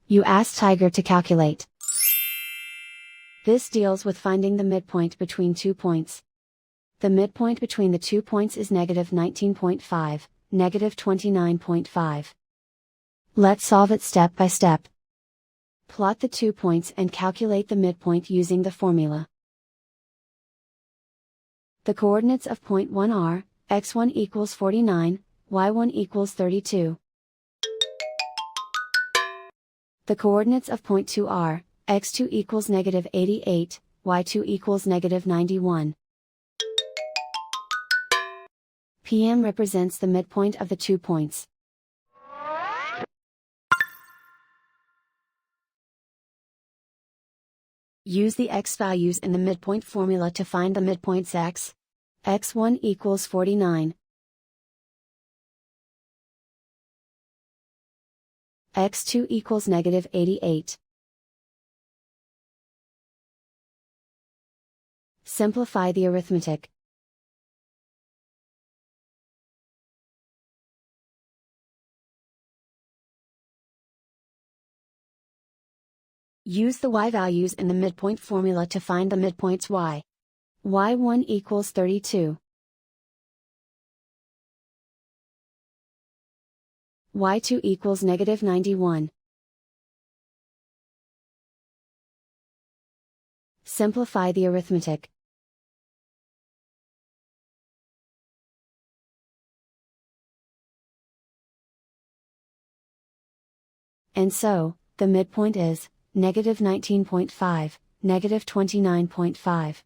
You ask Tiger to calculate. This deals with finding the midpoint between 2 points. The midpoint between the 2 points is negative 19.5, negative 29.5. Let's solve it step by step. Plot the 2 points and calculate the midpoint using the formula. The coordinates of point 1 are, x1 equals 49, y1 equals 32. The coordinates of point 2 are, x2 equals negative 88, y2 equals negative 91. PM represents the midpoint of the 2 points. Use the x values in the midpoint formula to find the midpoints x. x1 equals 49. x2 equals negative 88. Simplify the arithmetic. Use the y values in the midpoint formula to find the midpoints y. y1 equals 32. y2 equals negative 91. Simplify the arithmetic. And so, the midpoint is, negative 19.5, negative 29.5.